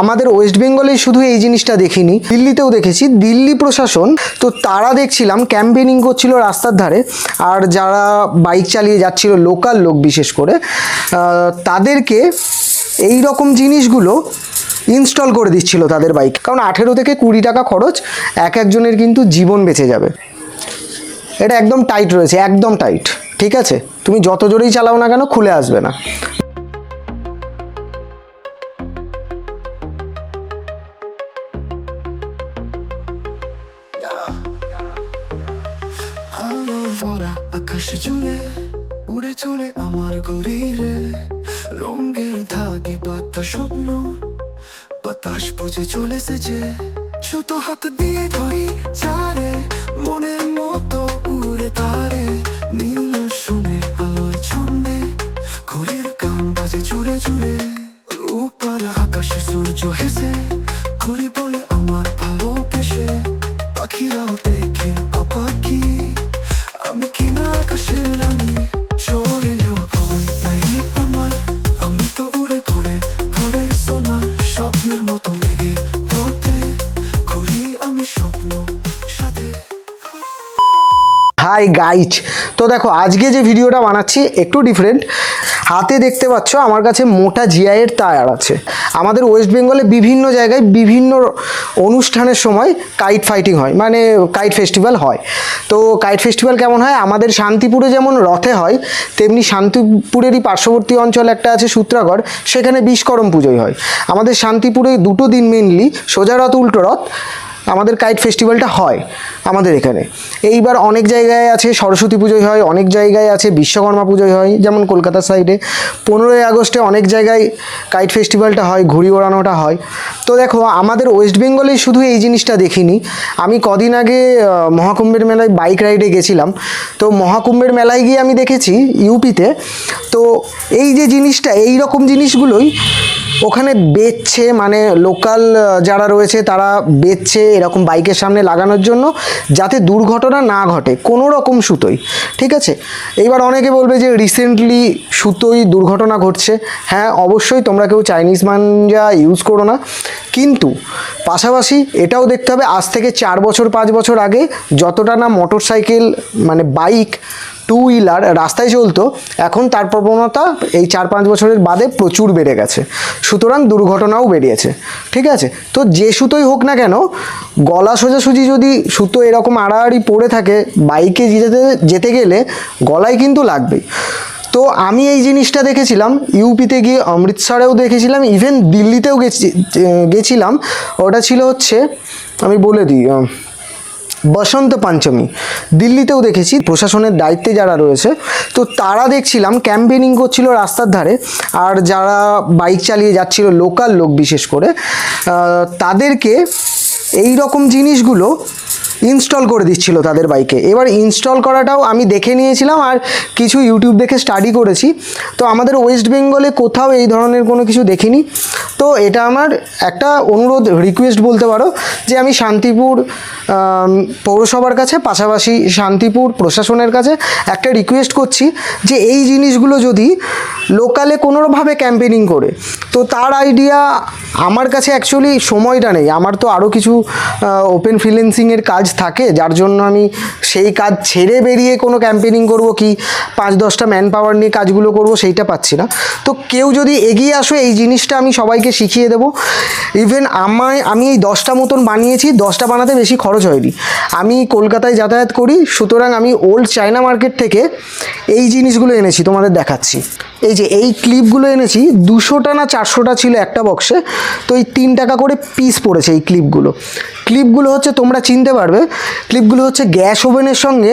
আমাদের ওয়েস্ট বেঙ্গলে শুধু এই জিনিসটা দেখিনি, দিল্লিতেও দেখেছি। দিল্লি প্রশাসন তো তারা দেখছিলাম ক্যাম্পেনিং করছিল রাস্তার ধারে, আর যারা বাইক চালিয়ে যাচ্ছিল লোকাল লোক বিশেষ করে তাদেরকে এই রকম জিনিসগুলো ইনস্টল করে দিচ্ছিল তাদের বাইক। কারণ 18 থেকে 20 টাকা খরচ, একজনের কিন্তু জীবন বেঁচে যাবে। এটা একদম টাইট রয়েছে, একদম টাইট, ঠিক আছে? তুমি যত জোরেই চালাও না কেন খুলে আসবে না। আকাশ জুড়ে উড়ে চলে আমার গরিরে, রঙের ধাগে বাতা স্বপ্ন বাতাস বুঝে চলেছে যে, ছোট হাত দিয়ে ধরি চারে মনের মতো উড়ে তারে, নীল শুনে আলোয় ছন্দে ঘড়ির গান বাজে জুড়ে জুড়ে, রূপার আকাশে সূর্য হেসে ঘড়ি বলে আমার ভালোবেসে, পাখিরাও দেখে পাখি আমি কিনা আকাশের রানী, চড়েও ভয় নাই আমার, আমি তো উড়ে ঘুরে ঘরে সোনা, স্বপ্নের মতো লেগে ধরতে ঘুরি আমি স্বপ্ন সাথে। হাই গাইজ, তো দেখো আজকে যে ভিডিওটা বানাচ্ছি একটু ডিফারেন্ট। হাতে দেখতে পাচ্ছ আমার কাছে মোটা জিআইয়ের তার আছে। আমাদের ওয়েস্ট বেঙ্গলে বিভিন্ন জায়গায় বিভিন্ন অনুষ্ঠানের সময় কাইট ফাইটিং হয়, মানে কাইট ফেস্টিভ্যাল হয়। তো কাইট ফেস্টিভ্যাল কেমন হয়, আমাদের শান্তিপুরে যেমন রথে হয়, তেমনি শান্তিপুরেরই পার্শ্ববর্তী অঞ্চল একটা আছে সূত্রাগড়, সেখানে বিশ্বকর্ম পুজোই হয়। আমাদের শান্তিপুরে দুটো দিন মেনলি, সোজা রথ উল্টো রথ, আমাদের কাইট ফেস্টিভ্যালটা হয় আমাদের এখানে। এইবার অনেক জায়গায় আছে সরস্বতী পুজোই হয়, অনেক জায়গায় আছে বিশ্বকর্মা পুজোই হয়, যেমন কলকাতার সাইডে 15ই আগস্টে অনেক জায়গায় কাইট ফেস্টিভ্যালটা হয়, ঘুড়ি ওড়ানোটা হয়। তো দেখো আমাদের ওয়েস্ট বেঙ্গলেই শুধু এই জিনিসটা দেখিনি। আমি কদিন আগে মহাকুম্ভের মেলায় বাইক রাইডে গেছিলাম। তো মহাকুম্ভের মেলায় গিয়ে আমি দেখেছি ইউপিতে, তো এই যে জিনিসটা, এই রকম জিনিসগুলোই ওখানে বেচছে, মানে লোকাল যারা রয়েছে তারা বেচছে এরকম বাইকের সামনে লাগানোর জন্য, যাতে দুর্ঘটনা না ঘটে কোনো রকম সুতোই, ঠিক আছে? এইবার অনেকে বলবে যে রিসেন্টলি সুতোই দুর্ঘটনা ঘটছে। হ্যাঁ, অবশ্যই তোমরা কেউ চাইনিজ মাঞ্জা ইউজ করো না, কিন্তু পাশাপাশি এটাও দেখতে হবে আজ থেকে 4 বছর 5 বছর আগে যতটা না মোটর সাইকেল মানে বাইক টু হুইলার রাস্তায় চলতো, এখন তার প্রবণতা এই 4-5 বছরের বাদে প্রচুর বেড়ে গেছে। সুতরাং দুর্ঘটনাও বেরিয়েছে, ঠিক আছে? তো যে সুতোই হোক না কেন, গলা সোজাসুজি যদি সুতো এরকম আড়াআড়ি পড়ে থাকে, বাইকে যেতে গেলে গলায় কিন্তু লাগবেই। তো আমি এই জিনিসটা দেখেছিলাম ইউপিতে গিয়ে, অমৃতসরেও দেখেছিলাম, ইভেন দিল্লিতেও গেছিলাম। ওটা ছিল হচ্ছে, আমি বলে দিই, বসন্ত পঞ্চমী। দিল্লিতেও দেখেছি প্রশাসনের দায়িত্বে যারা রয়েছে, তো তারা দেখছিলাম ক্যাম্পেনিং করছিল রাস্তার ধারে, আর যারা বাইক চালিয়ে যাচ্ছিল লোকাল লোক বিশেষ করে তাদেরকে এই রকম জিনিসগুলো ইনস্টল করে দিচ্ছিল তাদের বাইকে। এবার ইনস্টল করাটাও আমি দেখে নিয়েছিলাম আর কিছু ইউটিউব দেখে স্টাডি করেছি। তো আমাদের ওয়েস্ট বেঙ্গলে কোথাও এই ধরনের কোনো কিছু দেখিনি। তো এটা আমার একটা অনুরোধ, রিকোয়েস্ট বলতে পারো, যে আমি শান্তিপুর পৌরসভার কাছে, পাশাপাশি শান্তিপুর প্রশাসনের কাছে একটা রিকোয়েস্ট করছি যে এই জিনিসগুলো যদি লোকালে কোনোভাবে ক্যাম্পেনিং করে, তো তার আইডিয়া আমার কাছে অ্যাকচুয়ালি সময়টা নেই। আমার তো আরও কিছু ওপেন ফ্রিল্যান্সিংয়ের কাজ থাকে, যার জন্য আমি সেই কাজ ছেড়ে বেরিয়ে কোনো ক্যাম্পেনিং করব কি 5-10টা ম্যান পাওয়ার নিয়ে কাজগুলো করব, সেইটা পাচ্ছি না। তো কেউ যদি এগিয়ে আসো, এই জিনিসটা আমি সবাইকে শিখিয়ে দেবো। ইভেন আমি এই 10টা মতন বানিয়েছি, 10টা বানাতে বেশি খরচ হয়নি। আমি কলকাতায় যাতায়াত করি, সুতরাং আমি ওল্ড চায়না মার্কেট থেকে এই জিনিসগুলো এনেছি, তোমাদের দেখাচ্ছি। এই যে এই ক্লিপগুলো এনেছি, 200টা না 400টা ছিল একটা বক্সে। তো এই 3 টাকা করে পিস পড়েছে এই ক্লিপগুলো হচ্ছে, তোমরা চিনতে পারবে, ক্লিপগুলো হচ্ছে গ্যাস ওভেনের সঙ্গে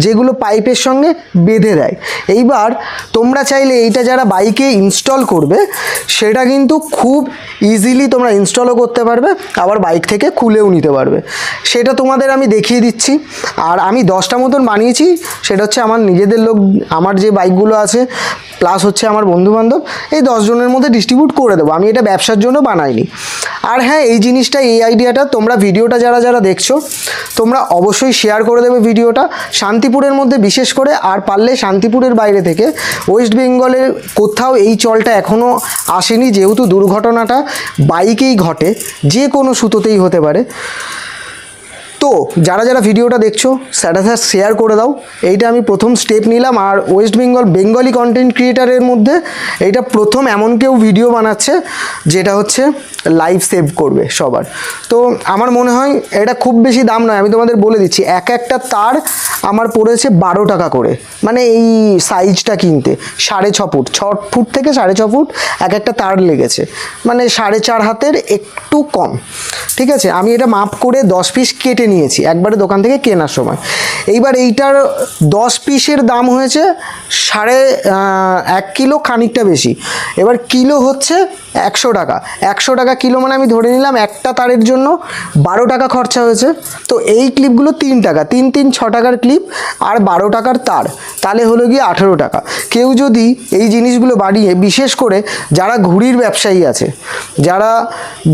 যেগুলো পাইপের সঙ্গে বেঁধে দেয়। এইবার তোমরা চাইলে এইটা যারা বাইকে ইনস্টল করবে, সেটা কিন্তু খুব ইজিলি তোমরা ইনস্টলও করতে পারবে, আবার বাইক থেকে খুলেও নিতে পারবে। সেটা তোমাদের আমি দেখিয়ে দিচ্ছি। আর আমি 10টা মতন বানিয়েছি, সেটা হচ্ছে আমার নিজেদের লোক, আমার যে বাইকগুলো আছে, প্লাস হচ্ছে আমার বন্ধুবান্ধব, এই 10 জনের মধ্যে ডিস্ট্রিবিউট করে দেবো। আমি এটা ব্যবসার জন্য বানাইনি। আর হ্যাঁ, এই জিনিসটা, এই আইডিয়াটা তোমরা ভিডিওটা যারা যারা দেখছো তোমরা অবশ্যই শেয়ার করে দেবে ভিডিওটা শান্তিপুরের মধ্যে বিশেষ করে, আর পারলে শান্তিপুরের বাইরে থেকে ওয়েস্ট বেঙ্গলের কোথাও এই চলটা এখনও আসেনি, যেহেতু দুর্ঘটনাটা বাইকেই ঘটে, যে কোনো সুতোতেই হতে পারে। তো যারা যারা ভিডিওটা দেখছো স্ট্যাটাস শেয়ার করে দাও, এইটা আমি প্রথম স্টেপ নিলাম। আর ওয়েস্ট বেঙ্গল বেঙ্গলি কন্টেন্ট ক্রিয়েটারের মধ্যে এইটা প্রথম এমন কেউ ভিডিও বানাচ্ছে যেটা হচ্ছে লাইফ সেভ করবে সবার। তো আমার মনে হয় এটা খুব বেশি দাম নয়, আমি তোমাদের বলে দিচ্ছি, এক একটা তার আমার পড়েছে 12 টাকা করে, মানে এই সাইজটা কিনতে 6.5 ফুট, 6 ফুট থেকে 6.5 ফুট এক একটা তার লেগেছে, মানে 4.5 হাতের একটু কম। ঠিক আছে, আমি এটা মাপ করে 10 পিস কেটে নিয়েছি একবারে দোকান থেকে কেনার সময়। এইবার এইটার 10 পিসের দাম হয়েছে 1.5 কিলো, খানিকটা বেশি। এবার কিলো হচ্ছে 100 টাকা, 100 টাকা কিলো, মানে আমি ধরে নিলাম একটা তারের জন্য 12 টাকা খরচা হয়েছে। তো এই ক্লিপগুলো 3 টাকা, 3 3 6 টাকার ক্লিপ আর 12 টাকার তার, তাহলে হলো গিয়ে 18 টাকা। কেউ যদি এই জিনিসগুলো বাড়িয়ে, বিশেষ করে যারা ঘুড়ির ব্যবসায়ী আছে, যারা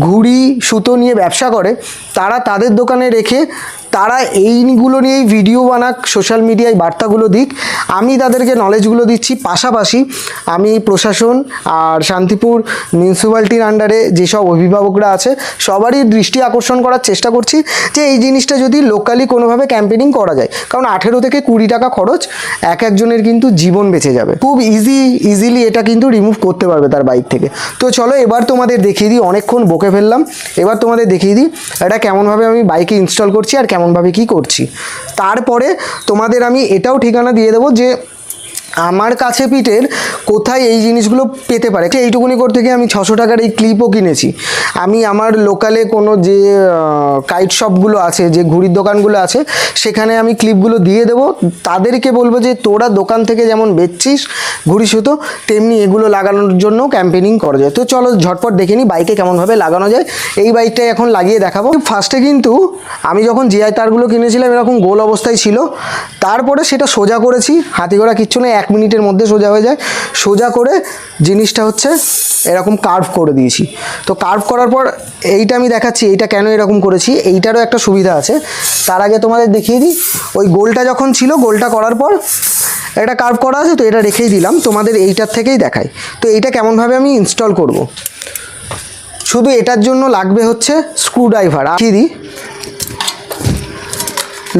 ঘুড়ি সুতো নিয়ে ব্যবসা করে, তারা তাদের দোকানে রেখে তারা এইগুলো নিয়েই ভিডিও বানাক, সোশ্যাল মিডিয়ায় বার্তাগুলো দিক। আমি তাদেরকে নলেজগুলো দিচ্ছি, পাশাপাশি আমি প্রশাসন আর শান্তিপুর মিউনিসিপ্যালিটির আন্ডারে যেসব অভিভাবকরা আছে সবারই দৃষ্টি আকর্ষণ করার চেষ্টা করছি যে এই জিনিসটা যদি লোকালি কোনোভাবে ক্যাম্পেনিং করা যায়, কারণ 18 থেকে 20 টাকা খরচ, একজনের কিন্তু জীবন বেঁচে যাবে। খুব ইজিলি এটা কিন্তু রিমুভ করতে পারবে তার বাইক থেকে। তো চলো এবার তোমাদের দেখিয়ে দিই, অনেকক্ষণ বকে ফেললাম, এবার তোমাদের দেখিয়ে দিই এটা কেমনভাবে আমি বাইকে ইনস্টল করছি আর কেমনভাবে কি করছি। তারপরে তোমাদের আমি এটাও ঠিকানা দিয়ে দেবো যে আমার কাছে পিঠের কোথায় এই জিনিসগুলো পেতে পারে। এইটুকুনি করতে গিয়ে আমি 600 টাকার এই ক্লিপও কিনেছি। আমি আমার লোকালে কোনো যে কাইট শপগুলো আছে, যে ঘুড়ির দোকানগুলো আছে, সেখানে আমি ক্লিপগুলো দিয়ে দেবো। তাদেরকে বলবো যে তোরা দোকান থেকে যেমন বেচছিস ঘুড়ি সুতো, তেমনি এগুলো লাগানোর জন্য ক্যাম্পেনিং করা যায়। তো চলো ঝটপট দেখে নিই বাইকে কেমনভাবে লাগানো যায়। এই বাইকটাই এখন লাগিয়ে দেখাবো। ফার্স্টে কিন্তু আমি যখন জিআই তারগুলো কিনেছিলাম এরকম গোল অবস্থায় ছিল, তারপরে সেটা সোজা করেছি, হাতি ঘোড়া কিচ্ছু নেই, 1 মিনিটের মধ্যে সোজা হয়ে যায়। সোজা করে জিনিসটা হচ্ছে এরকম কার্ভ করে দিয়েছি। তো কার্ভ করার পর এইটা আমি দেখাচ্ছি এইটা কেন এরকম করেছি, এইটারও একটা সুবিধা আছে। তার আগে তোমাদের দেখিয়ে দিই, ওই গোলটা যখন ছিল, গোলটা করার পর এটা কার্ভ করা আছে, তো এটা রেখেই দিলাম, তোমাদের এইটার থেকেই দেখাই। তো এইটা কেমনভাবে আমি ইনস্টল করব, শুধু এটার জন্য লাগবে হচ্ছে স্ক্রুড্রাইভার। দেখিয়ে দিই,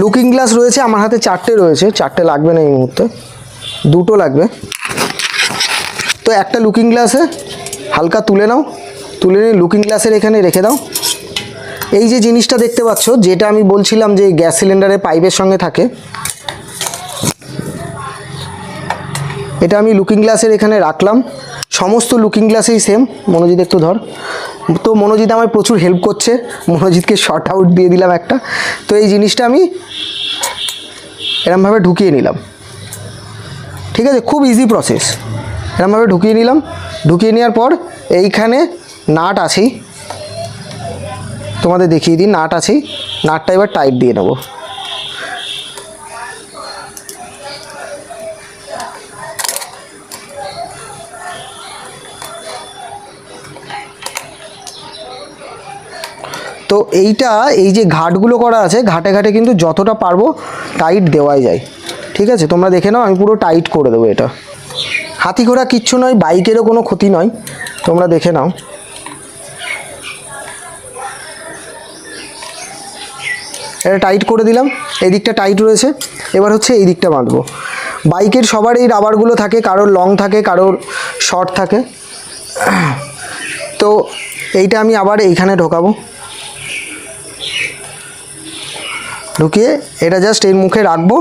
লুকিং গ্লাস রয়েছে আমার হাতে, 4টে রয়েছে, 4টে লাগবে না এই মুহূর্তে, 2টো লাগবে। তো একটা লুকিং গ্লাসে হালকা তুলে নাও, তুলে নিয়ে লুকিং গ্লাসের এখানে রেখে দাও। এই যে জিনিসটা দেখতে পাচ্ছ, যেটা আমি বলছিলাম যে গ্যাস সিলিন্ডারের পাইপের সঙ্গে থাকে, এটা আমি লুকিং গ্লাসের এখানে রাখলাম। সমস্ত লুকিং গ্লাসেই সেম। মনোজিৎ একটু ধর। তো মনোজিৎ আমার প্রচুর হেল্প করছে, মনোজিৎকে শর্ট আউট দিয়ে দিলাম একটা। তো এই জিনিসটা আমি এরমভাবে ঢুকিয়ে নিলাম, ঠিক আছে, খুব ইজি প্রসেস। এরমভাবে ঢুকিয়ে নিলাম, ঢুকিয়ে নেওয়ার পর এইখানে নাট আছেই, তোমাদের দেখিয়ে দিই, নাট আছেই, নাটটা এবার টাইট দিয়ে নেব। তো এইটা, এই যে ঘাটগুলো করা আছে, ঘাটে ঘাটে কিন্তু যতটা পারবো টাইট দেওয়াই যায়, ঠিক আছে। তোমরা দেখে নাও, আমি পুরো টাইট করে দেবো। এটা হাতি ঘোড়া কিচ্ছু নয়, বাইকেরও কোনো ক্ষতি নয়, তোমরা দেখে নাও। এটা টাইট করে দিলাম, এই দিকটা টাইট রয়েছে। এবার হচ্ছে এই দিকটা বাঁধবো। বাইকের সবার এই রাবারগুলো থাকে, কারোর লং থাকে, কারোর শর্ট থাকে। তো এইটা আমি আবার এইখানে ঢোকাবো, ঢুকিয়ে এটা জাস্ট এর মুখে রাখবো,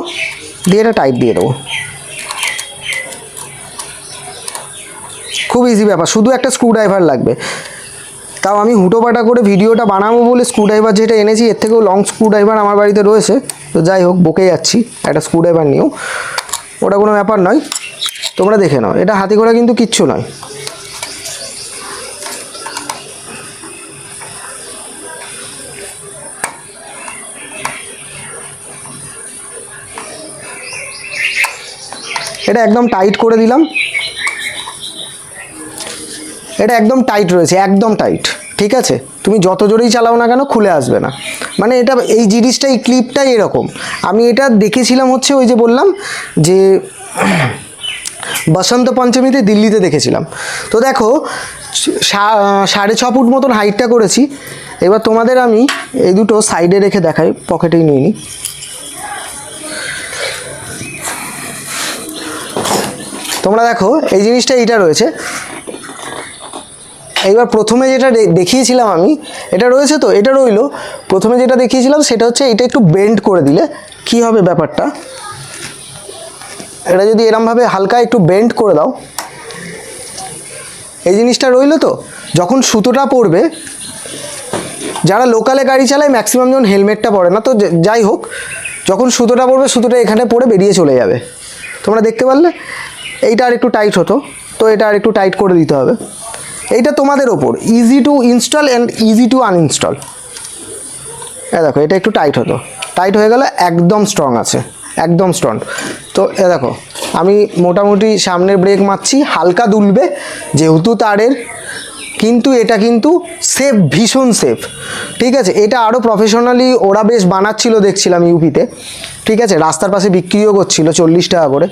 দিয়ে এটা টাইট দিয়ে দেবো। খুব ইজি ব্যাপার, শুধু একটা স্ক্রুড্রাইভার লাগবে। তাও আমি হুটোপাটা করে ভিডিওটা বানাবো বলে স্ক্রুড্রাইভার যেটা এনেছি, এর থেকেও লং স্ক্রুড্রাইভার আমার বাড়িতে রয়েছে। তো যাই হোক, বকে যাচ্ছি, একটা স্ক্রুড্রাইভার নিয়েও, ওটা কোনো ব্যাপার নয়, তোমরা দেখে নাও। এটা হাতি ঘোড়া কিন্তু কিচ্ছু নয়। এটা একদম টাইট করে দিলাম, এটা একদম টাইট রয়েছে, একদম টাইট, ঠিক আছে, তুমি যত জোরেই চালাও না কেন খুলে আসবে না। মানে এটা এই জিনিসটা এই ক্লিপটাই এরকম। আমি এটা দেখেছিলাম হচ্ছে ওই যে বললাম যে বসন্ত পঞ্চমীতে দিল্লিতে দেখেছিলাম। তো দেখো 6.5 ফুট মতন হাইটটা করেছি। এবার তোমাদের আমি এই দুটো সাইডে রেখে দেখাই, পকেটেই নিয়ে নিই। তোমরা দেখো এই জিনিসটা এইটা রয়েছে। এইবার প্রথমে যেটা দেখিয়েছিলাম আমি, এটা রয়েছে তো, এটা রইলো। প্রথমে যেটা দেখিয়েছিলাম সেটা হচ্ছে এটা একটু বেন্ড করে দিলে কি হবে ব্যাপারটা, এটা যদি এরমভাবে হালকা একটু বেন্ড করে দাও, এই জিনিসটা রইলো তো। যখন সুতোটা পড়বে, যারা লোকালে গাড়ি চালায় ম্যাক্সিমাম জন হেলমেটটা পরে না, তো যাই হোক, যখন সুতোটা পড়বে সুতোটা এখানে পড়ে বেরিয়ে চলে যাবে। তোমরা দেখতে পারলে এইটা আর একটু টাইট হতো, তো এটা আর একটু টাইট করে দিতে হবে। এইটা তোমাদের ওপর, easy to install and easy to uninstall. দেখো এটা একটু টাইট হতো, টাইট হয়ে গেলে একদম স্ট্রং আছে, একদম স্ট্রং। তো দেখো আমি মোটামুটি সামনের ব্রেক মারছি, হালকা দুলবে যেহেতু তারের, কিন্তু এটা কিন্তু সেফ, ভীষণ সেফ। ঠিক আছে, এটা আরও প্রফেশনালি ওরা বেশ বানাচ্ছিল দেখছিলাম ইউপিতে। ঠিক আছে, রাস্তার পাশে বিক্রিও করছিল 40 টাকা করে।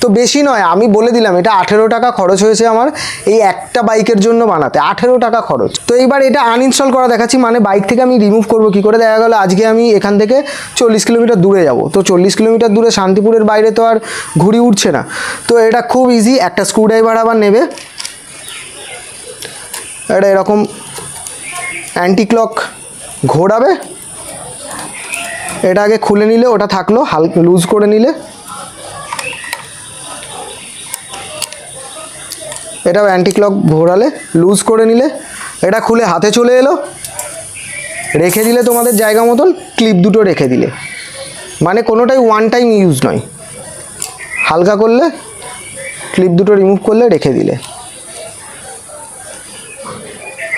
তো বেশি নয়, আমি বলে দিলাম এটা 18 টাকা খরচ হয়েছে আমার এই একটা বাইকের জন্য বানাতে, 18 টাকা খরচ। তো এইবার এটা আনইনস্টল করা দেখাচ্ছি, মানে বাইক থেকে আমি রিমুভ করবো কী করে। দেখা গেলো আজকে আমি এখান থেকে 40 কিলোমিটার দূরে যাব, তো 40 কিলোমিটার দূরে শান্তিপুরের বাইরে তো আর ঘুড়ি উঠছে না। তো এটা খুব ইজি, একটা স্ক্রুড্রাইভার আবার নেবে, এটা এরকম অ্যান্টি ক্লক ঘোরাবে, এটা আগে খুলে নিলে, ওটা থাকলো হালকা লুজ করে নিলে, এটাও অ্যান্টি ক্লক ঘোরালে, লুজ করে নিলে, এটা খুলে হাতে চলে এলো, রেখে দিলে তোমাদের জায়গা মতন, ক্লিপ দুটো রেখে দিলে, মানে কোনোটাই ওয়ান টাইম ইউজ নয়। হালকা করলে ক্লিপ দুটো রিমুভ করলে রেখে দিলে।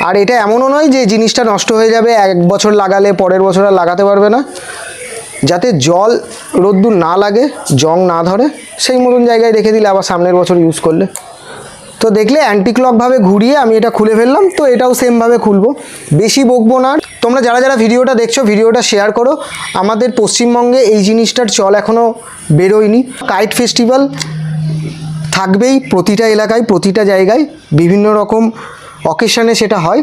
আর এটা এমনও নয় যে জিনিসটা নষ্ট হয়ে যাবে, 1 বছর লাগালে পরের বছর আর লাগাতে পারবে না। যাতে জল রোদ্দুর না লাগে, জং না ধরে, সেই মতন জায়গায় রেখে দিলে আবার সামনের বছর ইউজ করলে। তো দেখলে অ্যান্টি ক্লকভাবে ঘুরিয়ে আমি এটা খুলে ফেললাম, তো এটাও সেমভাবে খুলবো, বেশি বকবো না। তোমরা যারা যারা ভিডিওটা দেখছো ভিডিওটা শেয়ার করো। আমাদের পশ্চিমবঙ্গে এই জিনিসটার চল এখনও বেরোয়নি। কাইট ফেস্টিভ্যাল থাকবেই প্রতিটা এলাকায়, প্রতিটা জায়গায়, বিভিন্ন রকম অকেশনে সেটা হয়।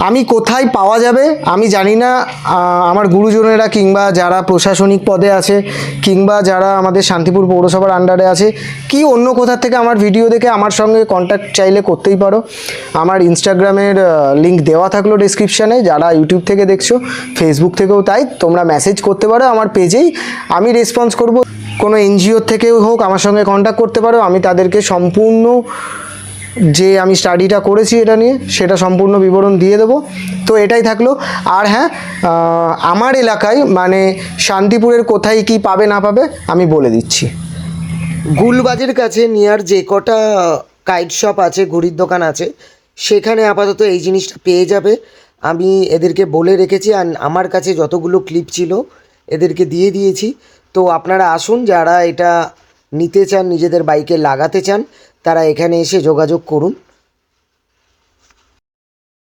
আমি কোথায় পাওয়া যাবে আমি জানি না, আমার গুরুজনেরা কিংবা যারা প্রশাসনিক পদে আছে কিংবা যারা আমাদের শান্তিপুর পৌরসভার আন্ডারে আছে কি অন্য কোথা থেকে আমার ভিডিও দেখে আমার সঙ্গে কন্ট্যাক্ট চাইলে করতেই পারো। আমার ইনস্টাগ্রামের লিঙ্ক দেওয়া থাকলো ডেসক্রিপশানে, যারা ইউটিউব থেকে দেখছো, ফেসবুক থেকেও তাই, তোমরা মেসেজ করতে পারো আমার পেজেই, আমি রেসপন্স করব। কোনো এনজিওর থেকেও হোক আমার সঙ্গে কন্ট্যাক্ট করতে পারো, আমি তাদেরকে সম্পূর্ণ যে আমি স্টাডিটা করেছি এটা নিয়ে সেটা সম্পূর্ণ বিবরণ দিয়ে দেবো। তো এটাই থাকলো। আর হ্যাঁ, আমার এলাকায় মানে শান্তিপুরের কোথায় কি পাবে না পাবে আমি বলে দিচ্ছি। গুলবাজের কাছে নিয়ার যে কটা কাইট শপ আছে, ঘুড়ির দোকান আছে, সেখানে আপাতত এই জিনিসটা পেয়ে যাবে। আমি এদেরকে বলে রেখেছি, আর আমার কাছে যতগুলো ক্লিপ ছিল এদেরকে দিয়ে দিয়েছি। তো আপনারা আসুন, যারা এটা নিতে চান, নিজেদের বাইকে লাগাতে চান, তারা এখানে এসে যোগাযোগ করুন।